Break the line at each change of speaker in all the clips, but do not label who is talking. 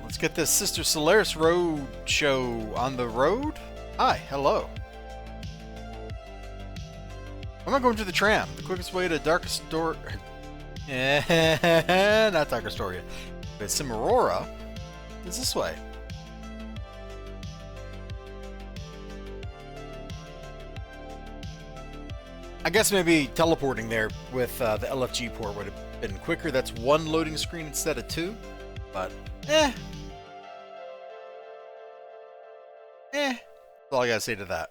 Let's get this Sister Solaris road show on the road. Hi, hello. I'm not going to the tram. The quickest way to Darkest Door... not Darkest Door yet. But Cimarora is this way. I guess maybe teleporting there with the LFG port would have been quicker. That's one loading screen instead of two. But, That's all I gotta say to that.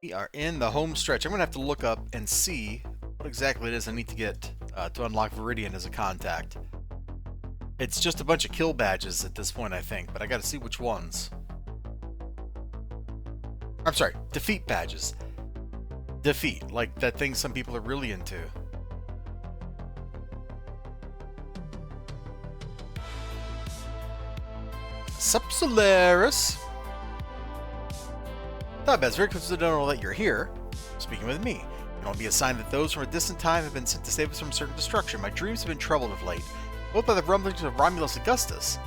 We are in the home stretch. I'm gonna have to look up and see what exactly it is I need to get to unlock Viridian as a contact. It's just a bunch of kill badges at this point, I think, but I gotta see which ones. I'm sorry, defeat badges. Defeat, like that thing some people are really into. Sup, Solaris? Thought it's very coincidental that you're here, speaking with me. It can only be a sign that those from a distant time have been sent to save us from certain destruction. My dreams have been troubled of late, both by the rumblings of Romulus Augustus,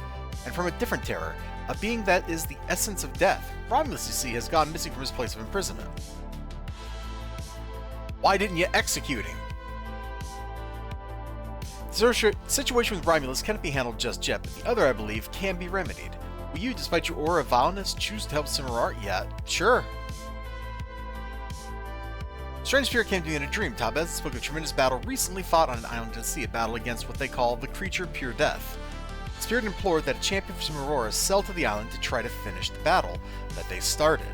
and from a different terror, a being that is the essence of death. Romulus, you see, has gone missing from his place of imprisonment. Why didn't you execute him? The situation with Romulus cannot be handled just yet, but the other, I believe, can be remedied. Will you, despite your aura of vileness, choose to help Cimarara? Yeah, sure. Strange spirit came to me in a dream. Tabez spoke of a tremendous battle recently fought on an island at sea, a battle against what they call the creature Pure Death. The spirit implored that a champion from Cimarara sail to the island to try to finish the battle that they started.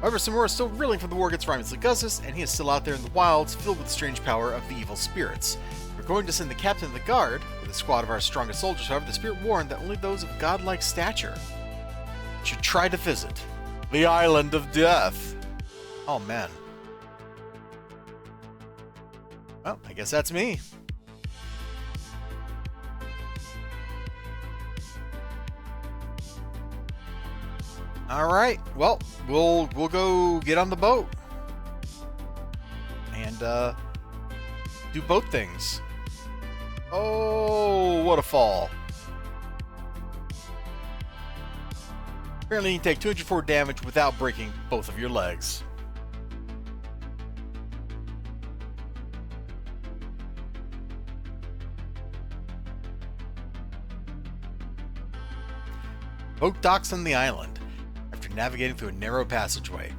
However, Cimarara is still reeling from the war against Romulus Augustus, and he is still out there in the wilds, filled with the strange power of the evil spirits. We're going to send the captain of the guard with a squad of our strongest soldiers. However, the spirit warned that only those of godlike stature should try to visit the Island of Death. Oh, man. Well, I guess that's me. Alright, well, we'll go get on the boat. And, do both things. Oh, what a fall. Apparently you can take 204 damage without breaking both of your legs. Boat docks on the island after navigating through a narrow passageway.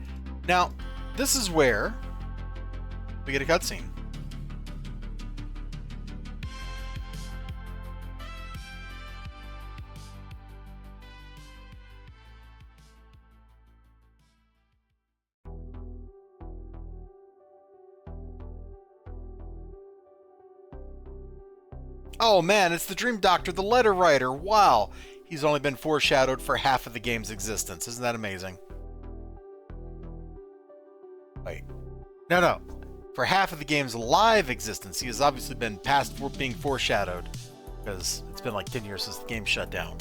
Now, this is where we get a cutscene. Oh man, it's the Dream Doctor, the letter writer. Wow. He's only been foreshadowed for half of the game's existence. Isn't that amazing? Wait. No. For half of the game's live existence, he has obviously been past being foreshadowed. Because it's been like 10 years since the game shut down.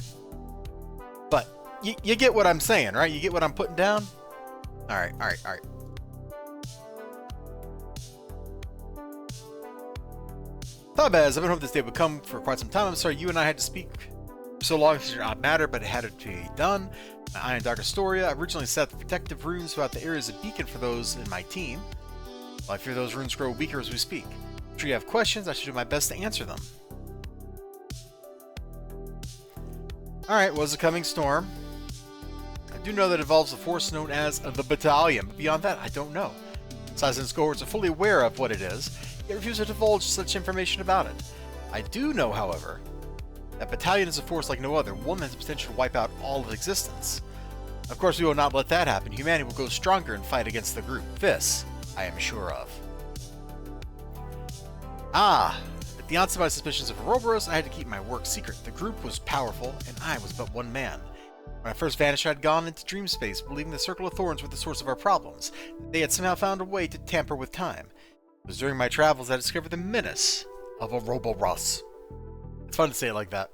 But, you get what I'm saying, right? You get what I'm putting down? Alright. Tabez, I've been hoping this day would come for quite some time. I'm sorry you and I had to speak for so long. It did not matter, but it had to be done. My Eye and Dark Astoria. I originally set the protective runes throughout the area as a beacon for those in my team. Well, I fear those runes grow weaker as we speak. I'm sure you have questions. I should do my best to answer them. Alright, was a coming storm. I do know that it involves a force known as the Battalion, but beyond that, I don't know. Assassin's cohorts are fully aware of what it is, yet refuse to divulge such information about it. I do know, however, that Battalion is a force like no other, one that has the potential to wipe out all of existence. Of course, we will not let that happen. Humanity will go stronger and fight against the group. This, I am sure of. At the onset of my suspicions of Ouroboros, I had to keep my work secret. The group was powerful, and I was but one man. When I first vanished, I had gone into dream space, believing the Circle of Thorns were the source of our problems. They had somehow found a way to tamper with time. It was during my travels that I discovered the menace of Ouroboros. It's fun to say it like that.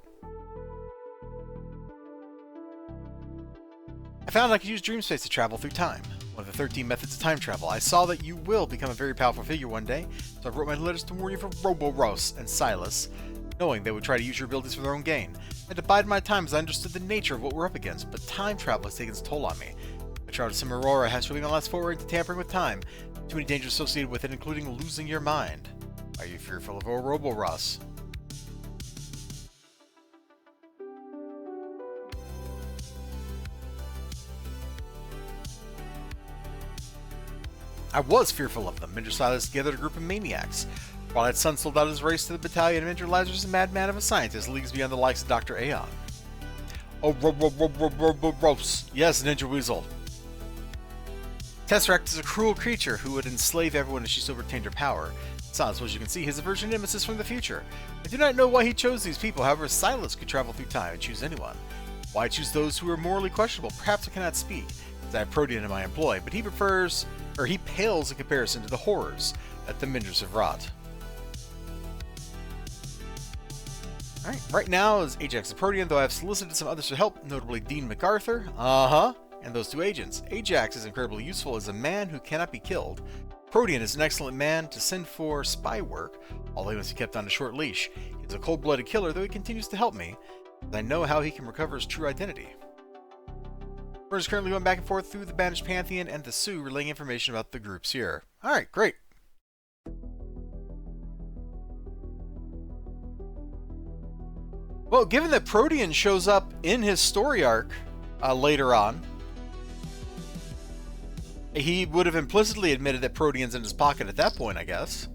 I found I could use dream space to travel through time. One of the 13 methods of time travel. I saw that you will become a very powerful figure one day, so I wrote my letters to warn you of Ouroboros and Silas. knowing they would try to use your abilities for their own gain. I had to bide my time as I understood the nature of what we're up against, but time travel has taken its toll on me. The Shroud of Cimarora has really my last forward into tampering with time. Too many dangers associated with it, including losing your mind. Are you fearful of Ouroboros? I was fearful of them. Mindra Silas gathered a group of maniacs. Twilight Sun sold out his race to the battalion, and Mindra Lazarus, a madman of a scientist, leagues beyond the likes of Dr. Aeon. Oh, yes, Ninja Weasel. Tesseract is a cruel creature who would enslave everyone if she so retained her power. Silas, as you can see, his aversion nemesis from the future. I do not know why he chose these people, however, Silas could travel through time and choose anyone. Why choose those who are morally questionable? Perhaps I cannot speak, as I have Protean in my employ, but he pales in comparison to the horrors that the Mindras have wrought. Alright, right now is Ajax the Protean, though I have solicited some others for help, notably Dean MacArthur, and those two agents. Ajax is incredibly useful as a man who cannot be killed. Protean is an excellent man to send for spy work, although he must be kept on a short leash. He's a cold-blooded killer, though he continues to help me, as I know how he can recover his true identity. We're just currently going back and forth through the Banished Pantheon and the Sioux, relaying information about the groups here. Alright, great. Well, given that Protean shows up in his story arc later on, he would have implicitly admitted that Protean's in his pocket at that point, I guess.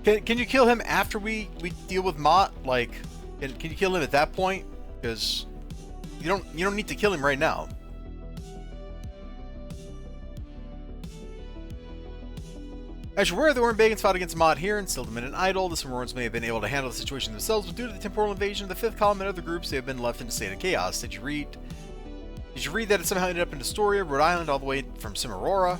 Can you kill him after we deal with Mott? Like, can you kill him at that point? Because you don't need to kill him right now. As you're aware, the Ornbagans fought against Mott here and still an idol. The Cimarrons may have been able to handle the situation themselves, but due to the temporal invasion of the Fifth Column and other groups, they have been left in a state of chaos. Did you read that it somehow ended up in Astoria, Rhode Island, all the way from Cimarora?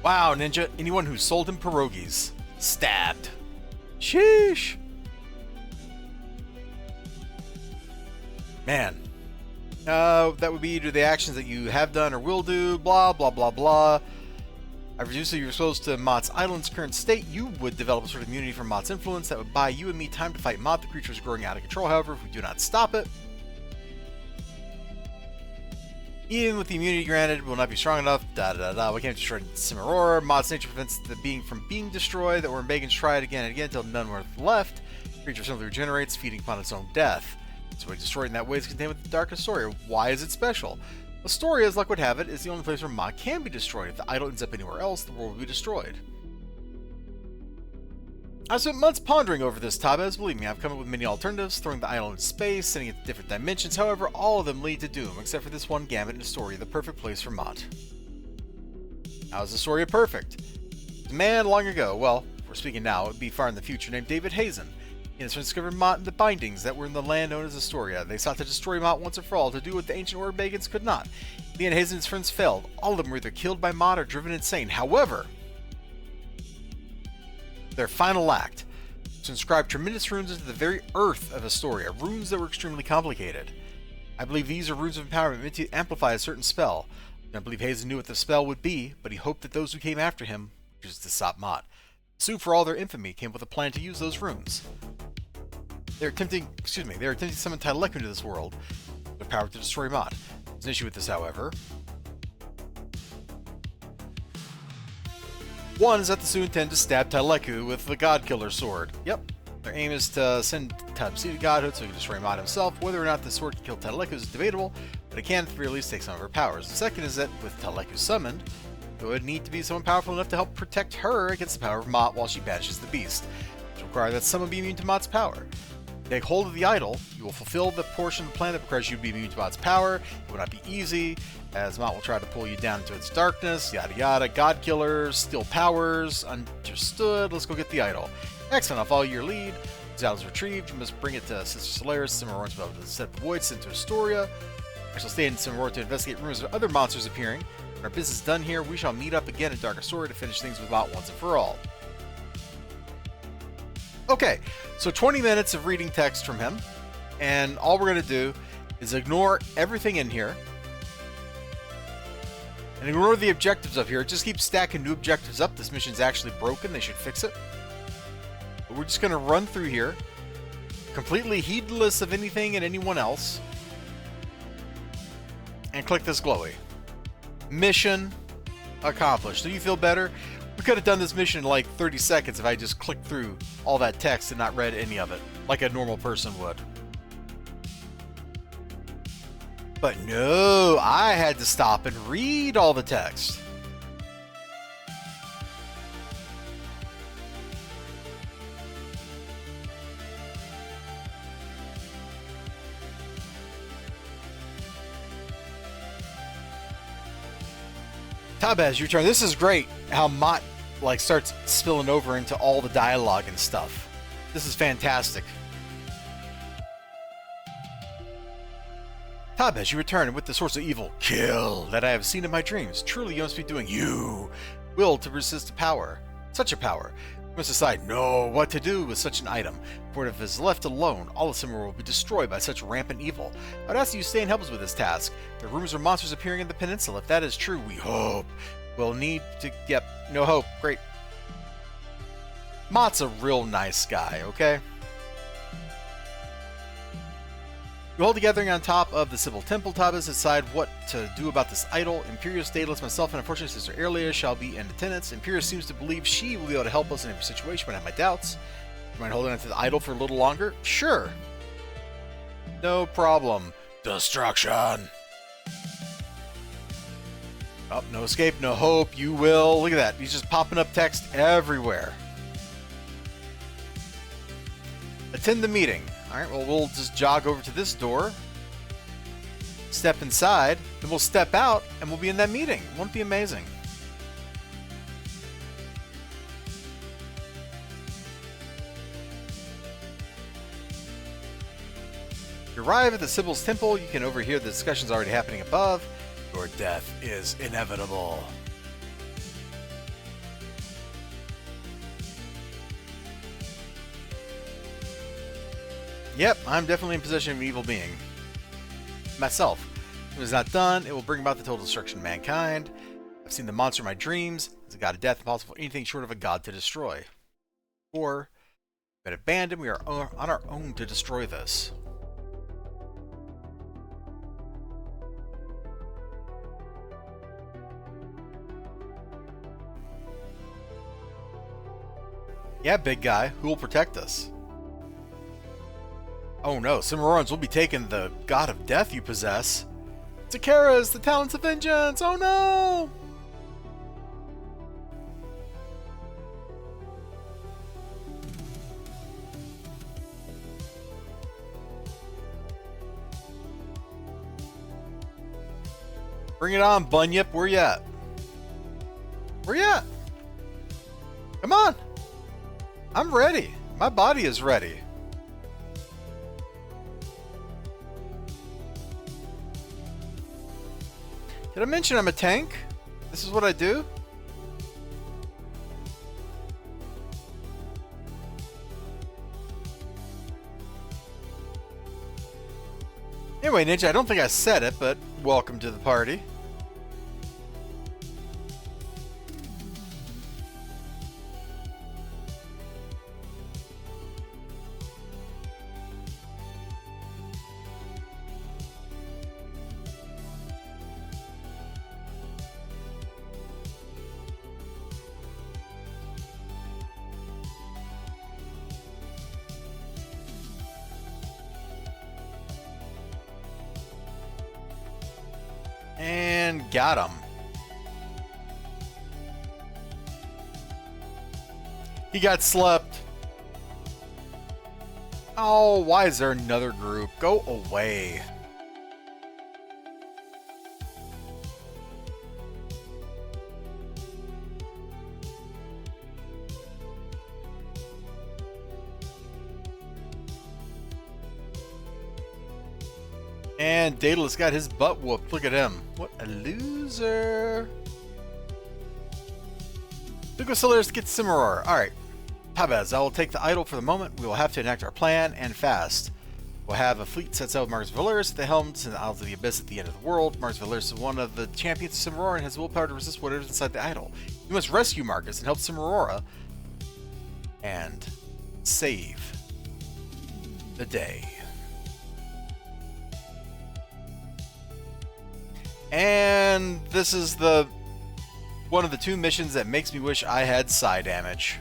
Wow, Ninja, anyone who sold him pierogies. Stabbed. Sheesh. Man. That would be either the actions that you have done or will do, blah, blah, blah, blah. I've reduced you're exposed to Mott's island's current state. You would develop a sort of immunity from Mott's influence that would buy you and me time to fight Mott. The creature is growing out of control, however, if we do not stop it. Even with the immunity granted, we will not be strong enough. We can't destroy Cimarora. Mott's nature prevents the being from being destroyed. The Ornbagans try it again and again until none were left. The creature simply regenerates, feeding upon its own death. So we destroyed in that way is contained with the Dark Astoria. Why is it special? Astoria, as luck would have it, is the only place where Mott can be destroyed. If the idol ends up anywhere else, the world will be destroyed. I've spent months pondering over this, Tabez. Believe me, I've come up with many alternatives, throwing the idol in space, sending it to different dimensions. However, all of them lead to doom, except for this one gamut in Astoria, the perfect place for Mott. How is Astoria perfect? A man long ago, well, if we're speaking now, it would be far in the future, named David Hazen. He and his friends discovered Mott and the bindings that were in the land known as Astoria. They sought to destroy Mott once and for all, to do what the ancient Ornbagans could not. He and Hazen and his friends failed. All of them were either killed by Mott or driven insane. However, their final act was to inscribe tremendous runes into the very earth of Astoria, runes that were extremely complicated. I believe these are runes of empowerment meant to amplify a certain spell. I don't believe Hazen knew what the spell would be, but he hoped that those who came after him would use to stop Mott. Sioux, for all their infamy, came up with a plan to use those runes. They're attempting to summon Taileku into this world, their power to destroy Mott. There's an issue with this, however. One is that the Sioux intend to stab Taileku with the God Killer sword. Yep, their aim is to send Tabsi to godhood so he can destroy Mott himself. Whether or not the sword can kill Taileku is debatable, but it can at the very least take some of her powers. The second is that with Taileku summoned, it would need to be someone powerful enough to help protect her against the power of Mott while she banishes the beast, which will require that someone be immune to Mott's power. Take hold of the idol, you will fulfill the portion of the plan that requires you to be immune to Mott's power. It will not be easy, as Mott will try to pull you down into its darkness, yada yada. God killers, steal powers, understood. Let's go get the idol. Excellent, I'll follow your lead. As the idol is retrieved, you must bring it to Sister Solaris. Cimarrons will be able to set the void, sent to Astoria. I shall stay in Cimarron to investigate rumors of other monsters appearing. When our business is done here, we shall meet up again in Dark Astoria to finish things with Mott once and for all. Okay, so 20 minutes of reading text from him. And all we're going to do is ignore everything in here. And ignore the objectives up here. Just keep stacking new objectives up. This mission's actually broken. They should fix it. But we're just going to run through here, completely heedless of anything and anyone else. And click this glowy. Mission accomplished. Do you feel better? We could have done this mission in like 30 seconds if I just clicked through all that text and not read any of it, like a normal person would. But no, I had to stop and read all the text. Tabaz, your turn. This is great how Mott like starts spilling over into all the dialogue and stuff. This is fantastic. Tabaz, you return, and with the source of evil, kill, that I have seen in my dreams. Truly you must be doing will to resist power. Such a power. You must decide what to do with such an item, for if it is left alone, all of Simmer will be destroyed by such rampant evil. I would ask that you stay and help us with this task. There are rumors of monsters appearing in the peninsula. If that is true, we hope. We'll need to... Yep, no hope. Great. Mott's a real nice guy, okay? You hold together on top of the Sibyl Temple. Tabaz decide what to do about this idol. Imperius, Daedalus, myself, and unfortunately Sister Erlia shall be in attendance. Imperius seems to believe she will be able to help us in every situation, but I have my doubts. You mind holding on to the idol for a little longer? Sure. No problem. Destruction. Oh, no escape, no hope. You will. Look at that. He's just popping up text everywhere. Attend the meeting. Alright, well, we'll just jog over to this door, step inside, then we'll step out, and we'll be in that meeting. Won't it be amazing? You arrive at the Sibyl's Temple. You can overhear the discussions already happening above. Your death is inevitable. Yep, I'm definitely in possession of an evil being. Myself. When it is not done, it will bring about the total destruction of mankind. I've seen the monster in my dreams. It's a god of death, impossible for anything short of a god to destroy. Or, been abandoned, we are on our own to destroy this. Yeah, big guy, who will protect us? Oh no, Cimarrons will be taking the god of death you possess. Takara's, the talents of vengeance! Oh no! Bring it on, Bunyip. Where you at? Where you at? Come on! I'm ready. My body is ready. Did I mention I'm a tank? This is what I do? Anyway, Ninja, I don't think I said it, but welcome to the party. And got him. He got slept. Oh, why is there another group? Go away. And Daedalus got his butt whooped. Look at him. What a loser. Look at Solaris to get Cimarror. Alright. Tabaz, I will take the idol for the moment. We will have to enact our plan and fast. We'll have a fleet set sail with Marcus Valerius at the helm to the Isles of the Abyss at the end of the world. Marcus Valerius is one of the champions of Cimarora and has the willpower to resist whatever's inside the idol. You must rescue Marcus and help Cimarora and save the day. And this is the one of the 2 missions that makes me wish I had psi damage.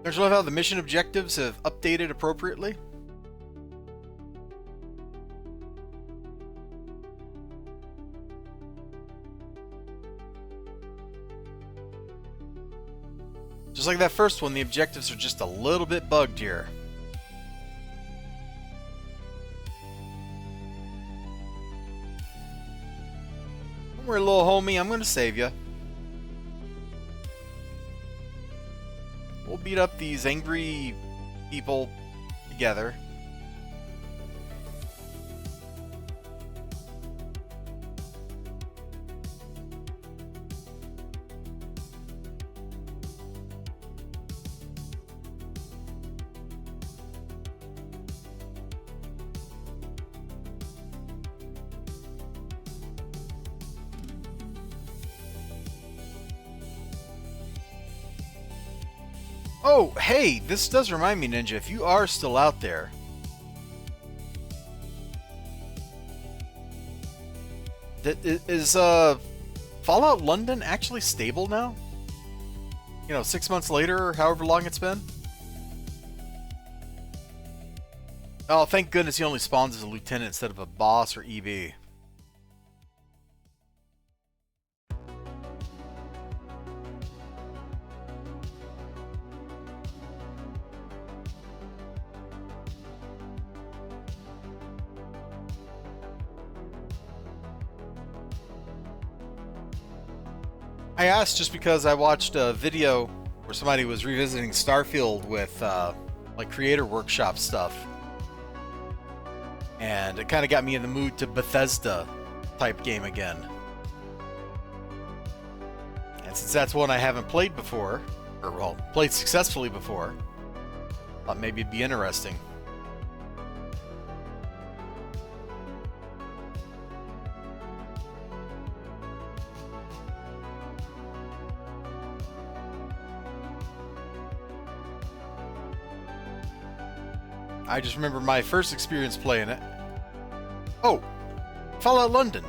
Don't you love how the mission objectives have updated appropriately? Just like that first one, the objectives are just a little bit bugged here. Don't worry, little homie, I'm gonna save you. We'll beat up these angry people together. Oh, hey, this does remind me, Ninja, if you are still out there, is Fallout London actually stable now? You know, 6 months later, or however long it's been? Oh, thank goodness he only spawns as a lieutenant instead of a boss or EB. I asked just because I watched a video where somebody was revisiting Starfield with like creator workshop stuff, and it kind of got me in the mood to Bethesda type game again. And since that's one I haven't played before, or well, played successfully before, thought maybe it'd be interesting. I just remember my first experience playing it. Oh, Fallout London.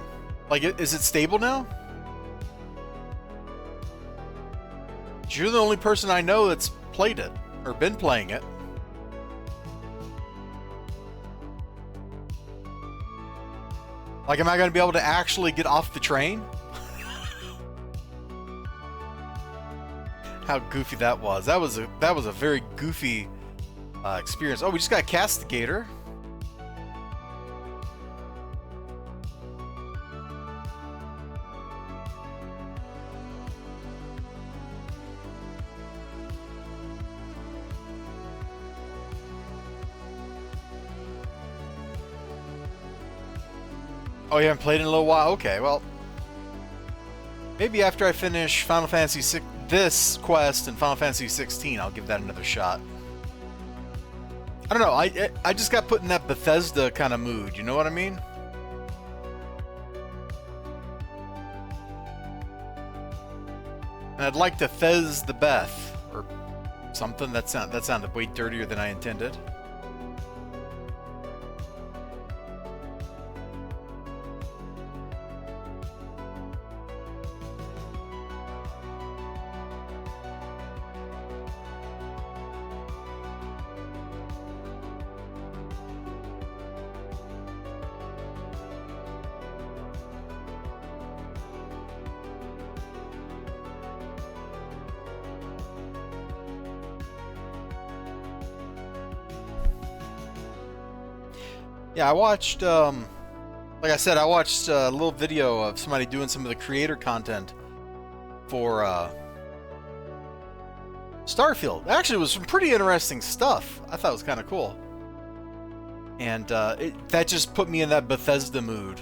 Like, is it stable now? You're the only person I know that's played it, or been playing it. Like, am I going to be able to actually get off the train? How goofy that was. That was a very goofy experience. Oh, we just got a castigator. Oh, you haven't played in a little while? Okay, well, maybe after I finish Final Fantasy VI, this quest and Final Fantasy 16, I'll give that another shot. I don't know, I just got put in that Bethesda kind of mood, you know what I mean? And I'd like to fez the Beth, or something. That sounded way dirtier than I intended. Yeah, I watched, like I said, I watched a little video of somebody doing some of the creator content for Starfield. Actually, it was some pretty interesting stuff. I thought it was kind of cool. And that just put me in that Bethesda mood.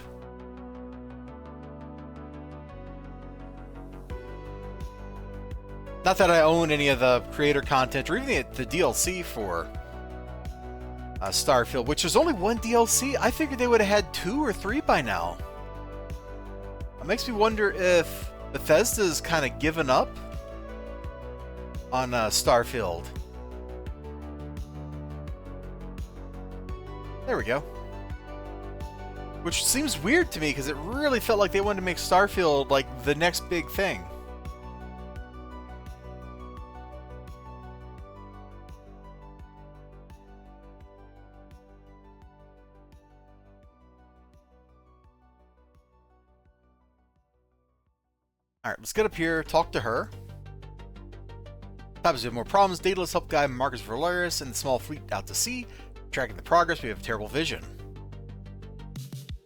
Not that I own any of the creator content or even the DLC for Starfield, which is only one DLC. I figured they would have had 2 or 3 by now. It makes me wonder if Bethesda's kind of given up on Starfield. There we go. Which seems weird to me because it really felt like they wanted to make Starfield like the next big thing. Alright, let's get up here, talk to her. Times we have more problems. Daedalus help guide Marcus Solaris and the small fleet out to sea. Tracking the progress, we have terrible vision.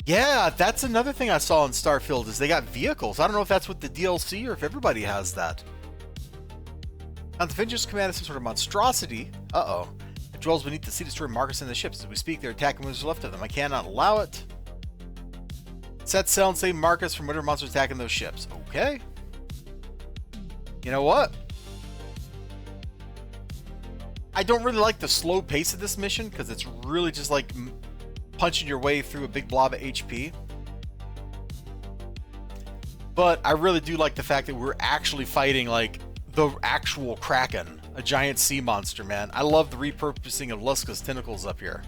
Yeah, that's another thing I saw in Starfield, is they got vehicles. I don't know if that's with the DLC or if everybody has that. Now, the Avengers command is some sort of monstrosity. Uh-oh. It dwells beneath the sea, destroying Marcus and the ships. As we speak, they're attacking what is left of them. I cannot allow it. Set sail and save Marcus from whatever monsters attacking those ships. Okay. You know what? I don't really like the slow pace of this mission because it's really just like punching your way through a big blob of HP. But I really do like the fact that we're actually fighting like the actual Kraken, a giant sea monster, man. I love the repurposing of Luska's tentacles up here.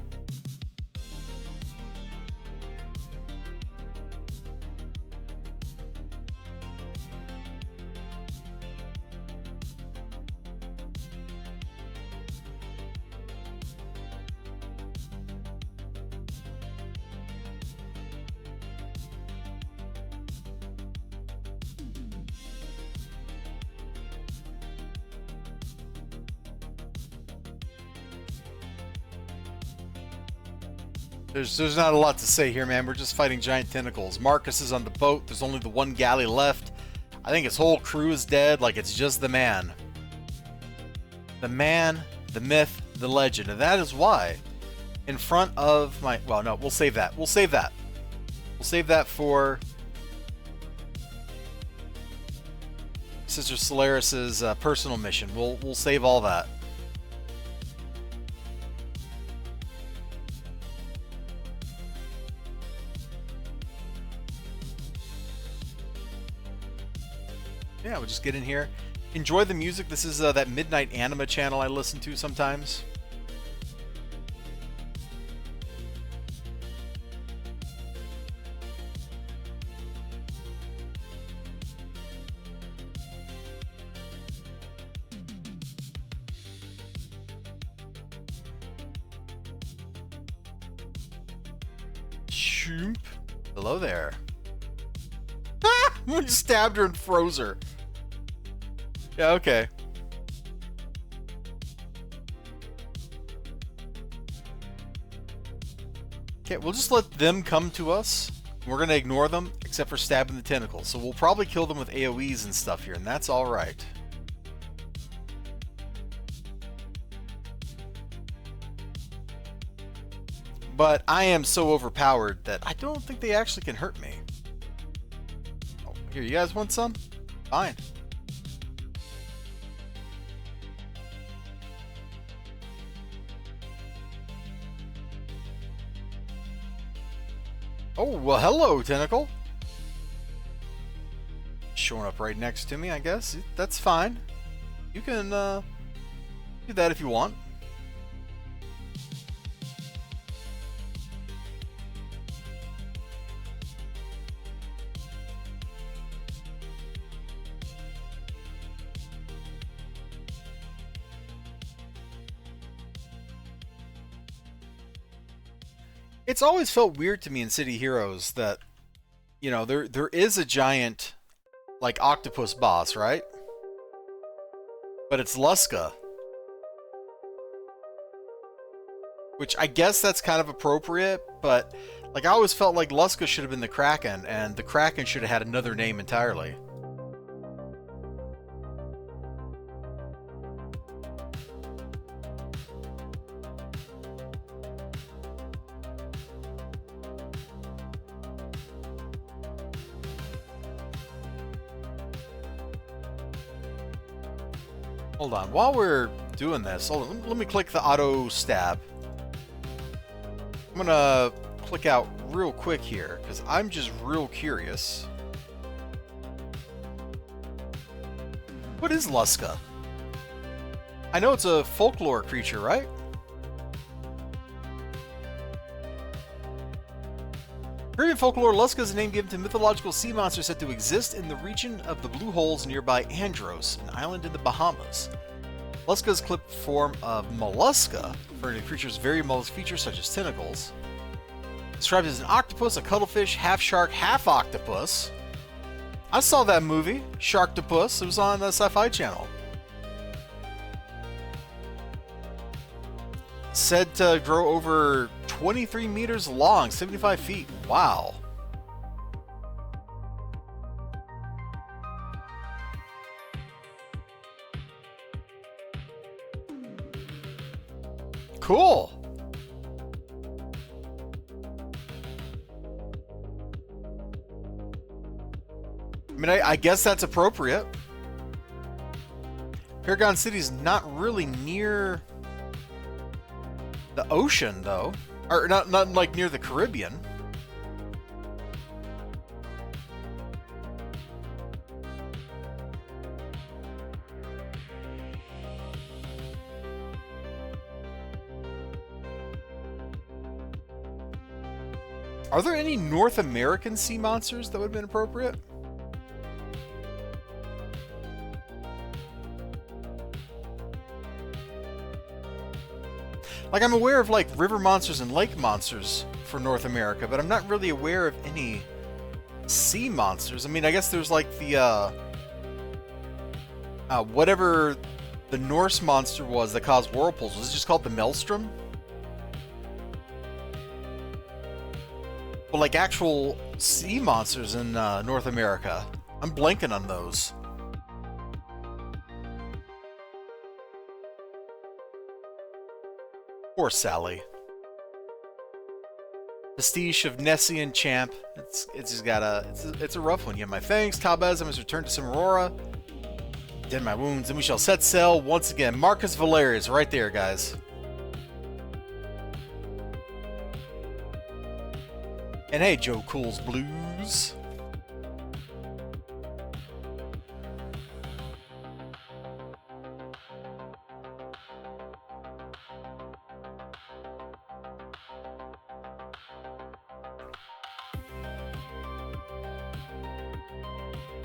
There's not a lot to say here, man. We're just fighting giant tentacles. Marcus is on the boat. There's only the one galley left. I think his whole crew is dead. Like, it's just the man. The man, the myth, the legend. And that is why, in front of my... Well, no, we'll save that. We'll save that. We'll save that for Sister Solaris's personal mission. We'll save all that. Yeah, we'll just get in here. Enjoy the music. This is that Midnight Anima channel I listen to sometimes. Shoop. Hello there. Ah! I just stabbed her and froze her. Yeah, okay. Okay, we'll just let them come to us. We're going to ignore them, except for stabbing the tentacles. So we'll probably kill them with AoEs and stuff here, and that's alright. But I am so overpowered that I don't think they actually can hurt me. Oh, here, you guys want some? Fine. Oh, well, hello, Tentacle. Showing up right next to me, I guess. That's fine. You can do that if you want. It's always felt weird to me in City Heroes that, you know, there is a giant, like, octopus boss, right? But it's Luska. Which I guess that's kind of appropriate, but, like, I always felt like Luska should have been the Kraken, and the Kraken should have had another name entirely. Hold on. While we're doing this, hold on. Let me click the auto stab. I'm gonna click out real quick here because I'm just real curious. What is Luska? I know it's a folklore creature, right? Caribbean folklore, Luska is a name given to mythological sea monsters said to exist in the region of the Blue Holes nearby Andros, an island in the Bahamas. Luska's clipped form of mollusca, referring to creatures' very mollusk features such as tentacles. Described as an octopus, a cuttlefish, half shark, half octopus. I saw that movie, Sharktopus. It was on the Sci-Fi Channel. Said to grow over 23 meters long, 75 feet. Wow. Cool. I mean, I guess that's appropriate. Paragon City's not really near the ocean, though. Or not like near the Caribbean. Are there any North American sea monsters that would have been appropriate? Like, I'm aware of, like, river monsters and lake monsters for North America, but I'm not really aware of any sea monsters. I mean, I guess there's, like, the, whatever the Norse monster was that caused whirlpools. Was it just called the Maelstrom? But, like, actual sea monsters in North America. I'm blanking on those. Poor Sally. Pastiche of Nessie and Champ. It's just got it's a rough one. You have my thanks, Tabez. I must return to Cimarora. Dead my wounds, and we shall set sail once again. Marcus Valerius, right there, guys. And hey, Joe Cool's Blues.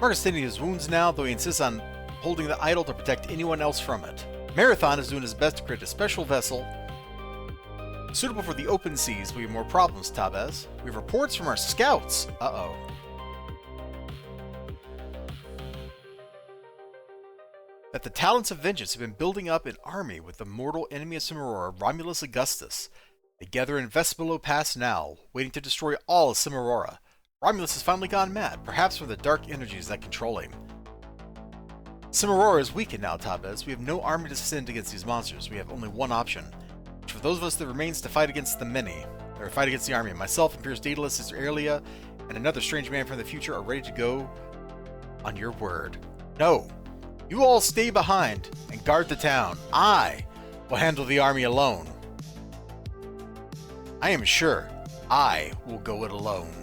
Marcus is tending his wounds now, though he insists on holding the idol to protect anyone else from it. Marathon is doing his best to create a special vessel suitable for the open seas, but we have more problems, Tabez. We have reports from our scouts. Uh-oh. That the Talents of Vengeance have been building up an army with the mortal enemy of Cimarora, Romulus Augustus. They gather in Vespolo Pass now, waiting to destroy all of Cimarora. Romulus has finally gone mad, perhaps from the dark energies that control him. Cimarora is weakened now, Tabez. We have no army to send against these monsters. We have only one option. Which for those of us that remains to fight against the many, or fight against the army. Myself and Pierce Daedalus, Sister Aelia, and another strange man from the future are ready to go on your word. No! You all stay behind and guard the town. I will handle the army alone. I am sure I will go it alone.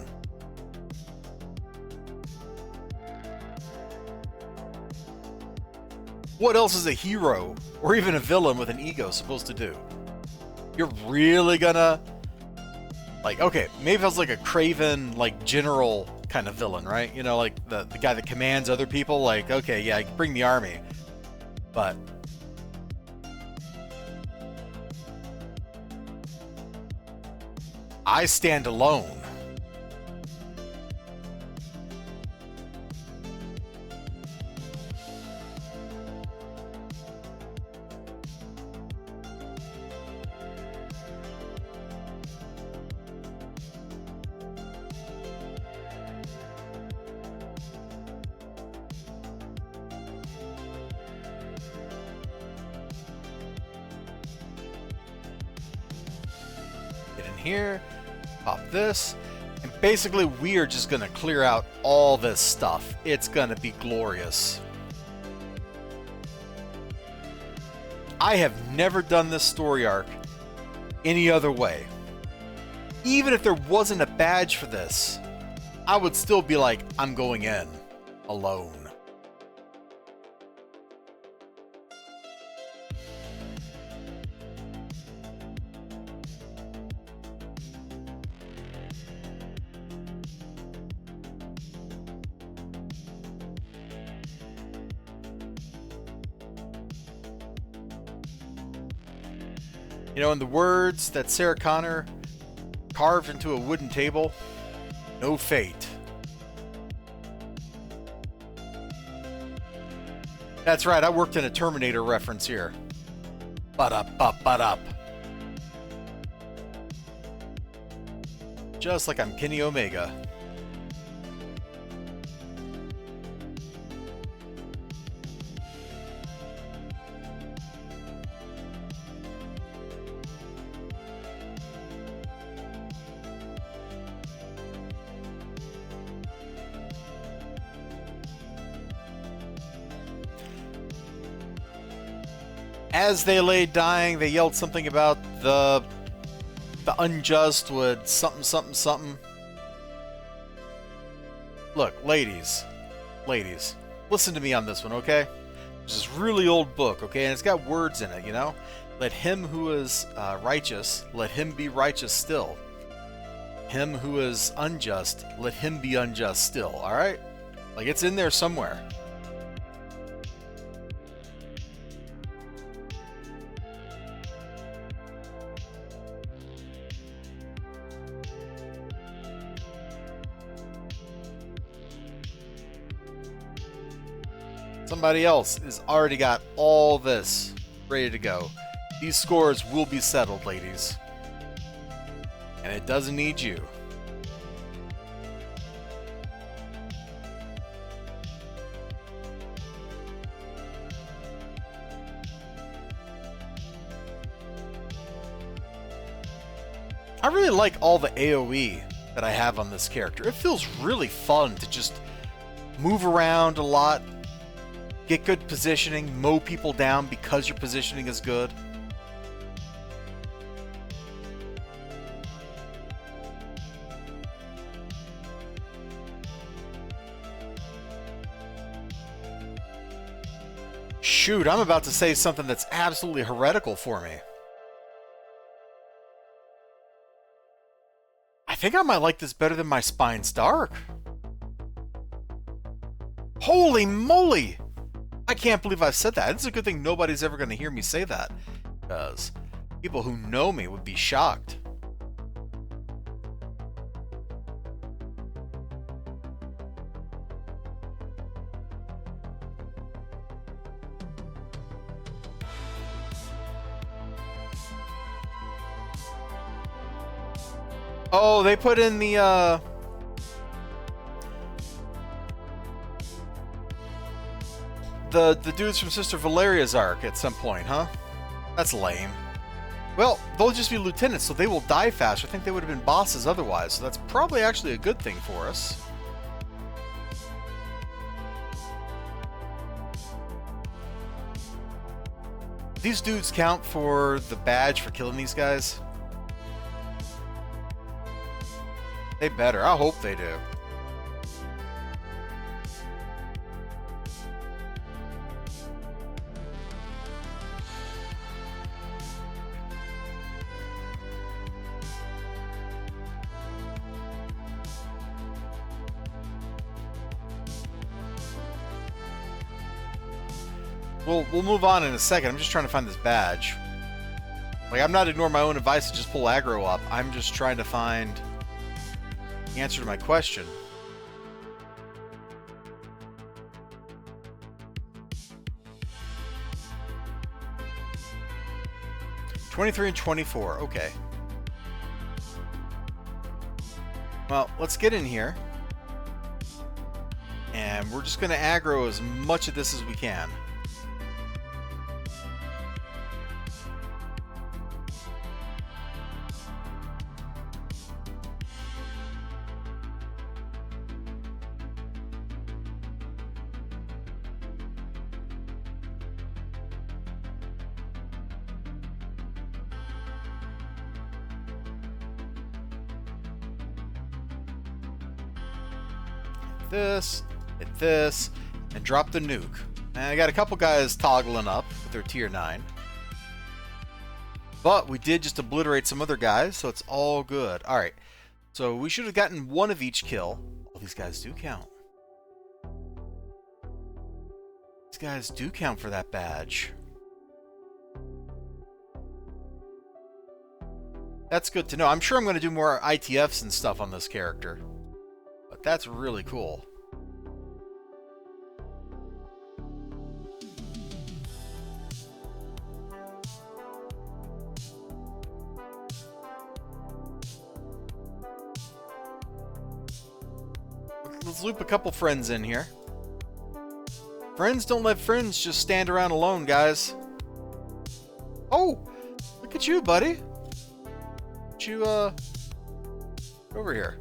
What else is a hero, or even a villain with an ego, supposed to do? You're really gonna... Like, okay, maybe if I was like a craven, like, general kind of villain, right? You know, like, the guy that commands other people, like, okay, yeah, bring the army. But... I stand alone. Here, pop this, and basically we are just gonna clear out all this stuff. It's gonna be glorious. I have never done this story arc any other way. Even if there wasn't a badge for this, I would still be like, I'm going in alone. You know, in the words that Sarah Connor carved into a wooden table, no fate. That's right, I worked in a Terminator reference here. But up. Just like I'm Kenny Omega. As they lay dying, they yelled something about the unjust would something. Look, ladies, listen to me on this one, okay? There's this really old book, okay, and it's got words in it, you know? Let him who is righteous, let him be righteous still. Him who is unjust, let him be unjust still, alright? Like, it's in there somewhere. Somebody else has already got all this ready to go. These scores will be settled, ladies. And it doesn't need you. I really like all the AoE that I have on this character. It feels really fun to just move around a lot, get good positioning, mow people down because your positioning is good. Shoot, I'm about to say something that's absolutely heretical for me. I think I might like this better than my Spine's Dark. Holy moly! I can't believe I said that. It's a good thing nobody's ever going to hear me say that, because people who know me would be shocked. Oh, they put in the dudes from Sister Valeria's arc at some point, huh? That's lame. Well, they'll just be lieutenants, so they will die faster. I think they would have been bosses otherwise, so that's probably actually a good thing for us. These dudes count for the badge for killing these guys? They better. I hope they do. We'll move on in a second. I'm just trying to find this badge. Like, I'm not ignoring my own advice to just pull aggro up. I'm just trying to find the answer to my question. $23 and $24. Okay. Well, let's get in here. And we're just going to aggro as much of this as we can. hit this, and drop the nuke. And I got a couple guys toggling up with their tier 9. But we did just obliterate some other guys, so it's all good. Alright, so we should have gotten one of each kill. All these guys do count. These guys do count for that badge. That's good to know. I'm sure I'm going to do more ITFs and stuff on this character. But that's really cool. Let's loop a couple friends in here. Friends don't let friends just stand around alone, guys. Oh! Look at you, buddy. You over here.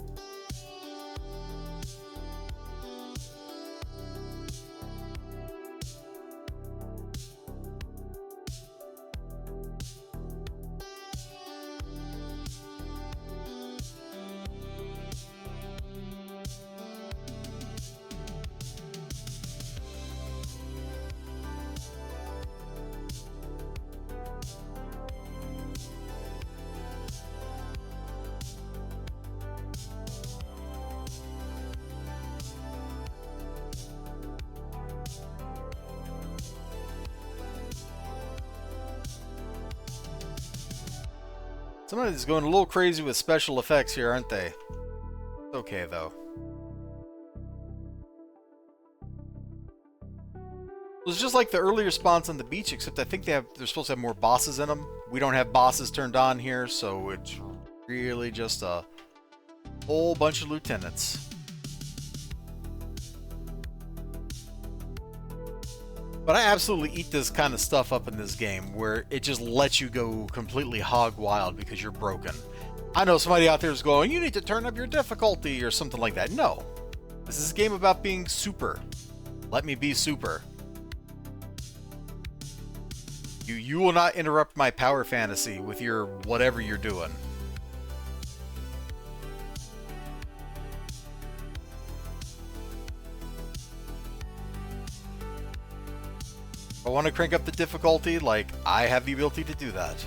Somebody's going a little crazy with special effects here, aren't they? It's okay, though. It's just like the earlier spawns on the beach, except I think they're supposed to have more bosses in them. We don't have bosses turned on here, so it's really just a whole bunch of lieutenants. But I absolutely eat this kind of stuff up in this game, where it just lets you go completely hog wild because you're broken. I know somebody out there is going, you need to turn up your difficulty or something like that. No. This is a game about being super. Let me be super. You will not interrupt my power fantasy with your whatever you're doing. If I want to crank up the difficulty, like, I have the ability to do that.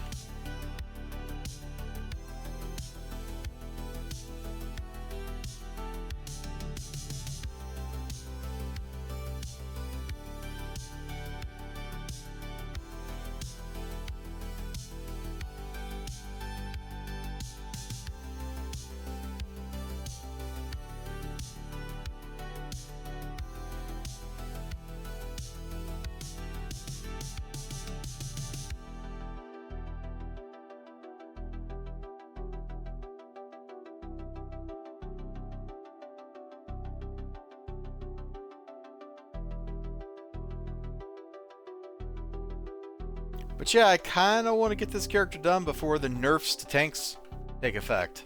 But yeah, I kind of want to get this character done before the nerfs to tanks take effect.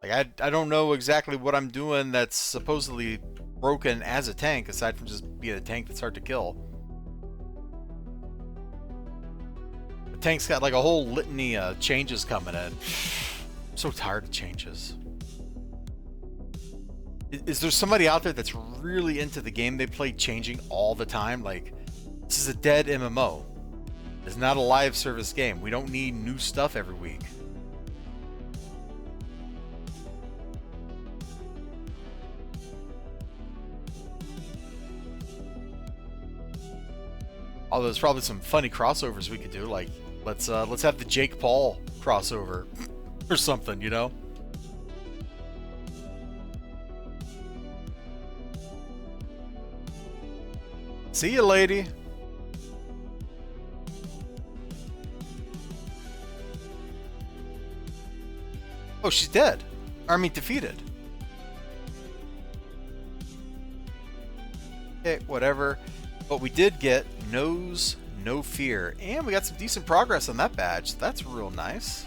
Like, I don't know exactly what I'm doing that's supposedly broken as a tank, aside from just being a tank that's hard to kill. The tank's got like a whole litany of changes coming in. I'm so tired of changes. Is there somebody out there that's really into the game they play changing all the time? Like, this is a dead MMO. It's not a live service game. We don't need new stuff every week. Although there's probably some funny crossovers we could do, like let's have the Jake Paul crossover or something, you know? See you, lady. Oh, she's dead. Army defeated. Okay, whatever. But we did get Knows No Fear. And we got some decent progress on that badge. So that's real nice.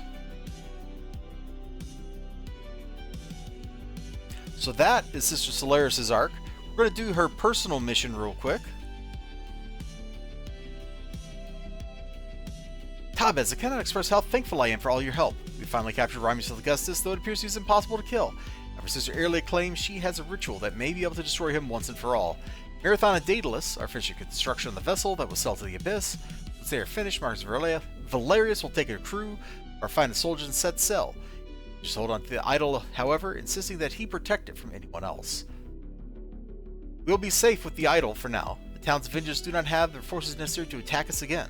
So that is Sister Solaris' arc. We're going to do her personal mission real quick. Tabez, I cannot express how thankful I am for all your help. We finally captured Rhymus Augustus, though it appears he's impossible to kill. Our sister Airlia claims she has a ritual that may be able to destroy him once and for all. Marathon and Daedalus are finishing construction on the vessel that will sail to the Abyss. Once they are finished, Marcus Valerius will take a crew or find the soldiers and set sail. Just hold on to the idol, however, insisting that he protect it from anyone else. We'll be safe with the idol for now. The town's vengeance do not have the forces necessary to attack us again.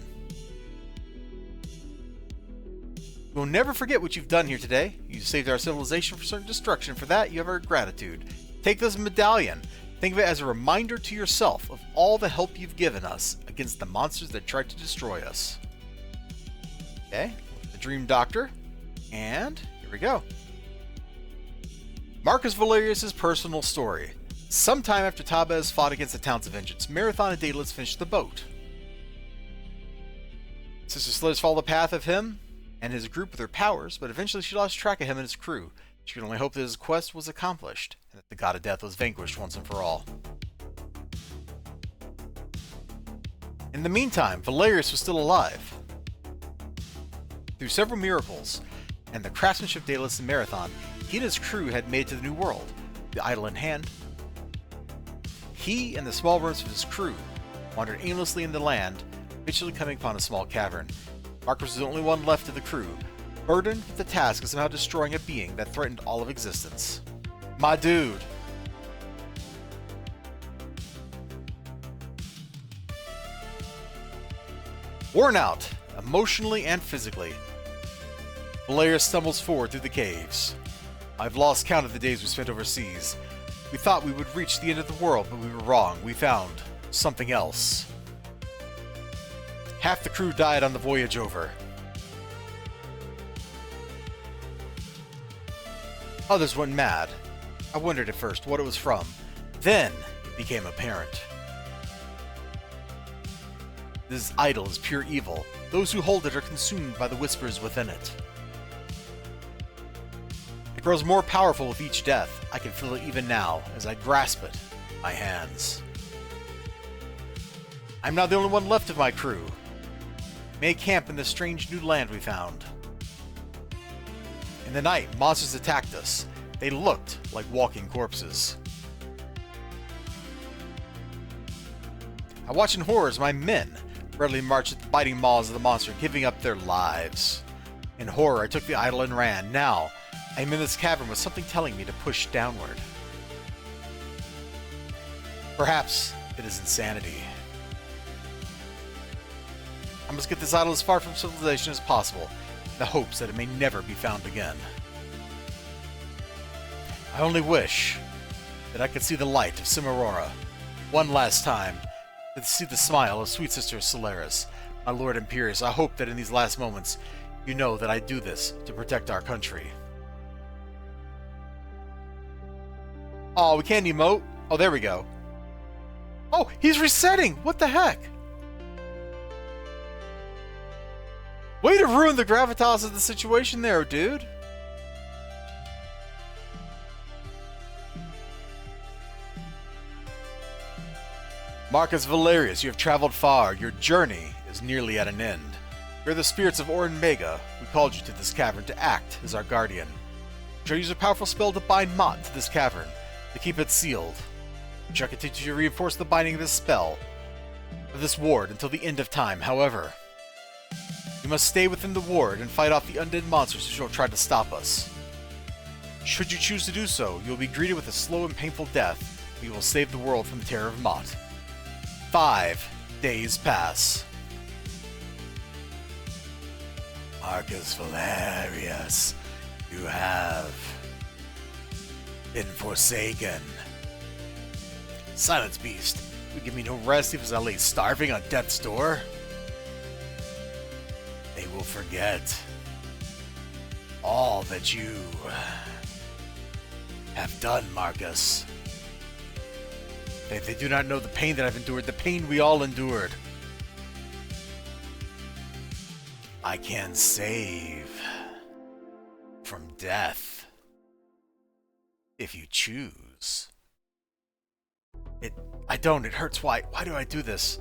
We'll never forget what you've done here today. You saved our civilization from certain destruction. For that, you have our gratitude. Take this medallion. Think of it as a reminder to yourself of all the help you've given us against the monsters that tried to destroy us. Okay, the Dream Doctor. And here we go. Marcus Valerius' personal story. Sometime after Tabez fought against the Towns of Vengeance, Marathon and Daedalus finished the boat. Sister Solaris followed the path of him and his group with her powers, but eventually she lost track of him and his crew. She could only hope that his quest was accomplished, and that the god of death was vanquished once and for all. In the meantime, Valerius was still alive. Through several miracles, and the craftsmanship of Daedalus and Marathon, he and his crew had made it to the New World, the idol in hand. He and the small remnants of his crew wandered aimlessly in the land, eventually coming upon a small cavern. Marcus was the only one left of the crew, burdened with the task of somehow destroying a being that threatened all of existence. My dude. Worn out, emotionally and physically, Valerius stumbles forward through the caves. I've lost count of the days we spent overseas. We thought we would reach the end of the world, but we were wrong. We found something else. Half the crew died on the voyage over. Others went mad. I wondered at first what it was from. Then it became apparent. This idol is pure evil. Those who hold it are consumed by the whispers within it. It grows more powerful with each death. I can feel it even now as I grasp it in my hands. I'm now the only one left of my crew. Made camp in the strange new land we found. In the night, monsters attacked us. They looked like walking corpses. I watched in horror as my men readily marched at the biting maws of the monster, giving up their lives. In horror, I took the idol and ran. Now, I'm in this cavern with something telling me to push downward. Perhaps it is insanity. I must get this idol as far from civilization as possible, in the hopes that it may never be found again. I only wish that I could see the light of Cimarora one last time, to see the smile of sweet sister Solaris. My Lord Imperius, I hope that in these last moments you know that I do this to protect our country. Oh, we can't emote? Oh, there we go. Oh, he's resetting! What the heck? Way to ruin the gravitas of the situation there, dude. Marcus Valerius, you have traveled far. Your journey is nearly at an end. We are the spirits of Orin Mega. We called you to this cavern to act as our guardian. We shall use a powerful spell to bind Mott to this cavern, to keep it sealed. We shall continue to reinforce the binding of this spell, of this ward, until the end of time. However, we must stay within the ward and fight off the undead monsters who shall try to stop us. Should you choose to do so, you will be greeted with a slow and painful death, but you will save the world from the terror of Mott. 5 days pass. Marcus Valerius, you have been forsaken. Silence, beast. You give me no rest even as I lay starving on death's door. They will forget all that you have done, Marcus. They do not know the pain that I've endured, the pain we all endured. I can save from death if you choose. I don't. It hurts. Why do I do this?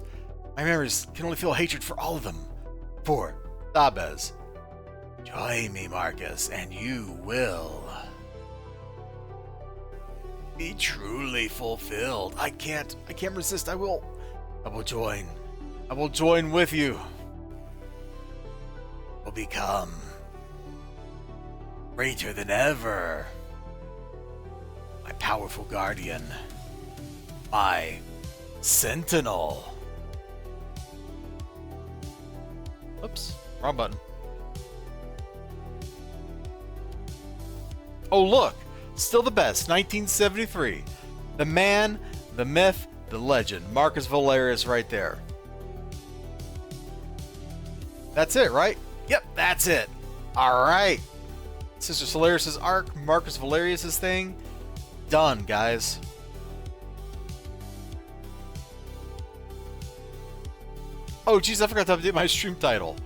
My memories can only feel hatred for all of them. For Tabez. Join me, Marcus, and you will me truly fulfilled. I can't resist. I will join. I will join with you. Will become greater than ever. My powerful guardian. My sentinel. Oops, wrong button. Oh look, still the best, 1973. The man, the myth, the legend. Marcus Valerius right there. That's it, right? Yep, that's it. Alright. Sister Solaris' arc, Marcus Valerius' thing. Done, guys. Oh, geez, I forgot to update my stream title.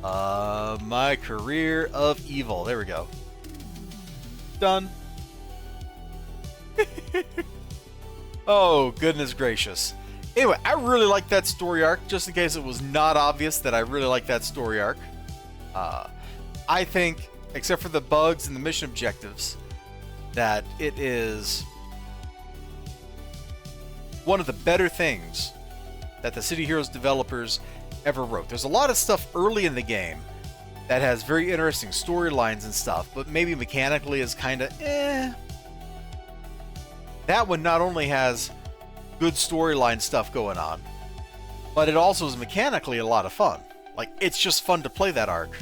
My Career of Evil. There we go. Done. Oh, goodness gracious. Anyway, I really like that story arc, just in case it was not obvious that I really like that story arc. I think, except for the bugs and the mission objectives, that it is one of the better things that the City Heroes developers ever wrote. There's a lot of stuff early in the game that has very interesting storylines and stuff, but maybe mechanically is kind of eh. That one not only has good storyline stuff going on, but it also is mechanically a lot of fun. Like, it's just fun to play that arc.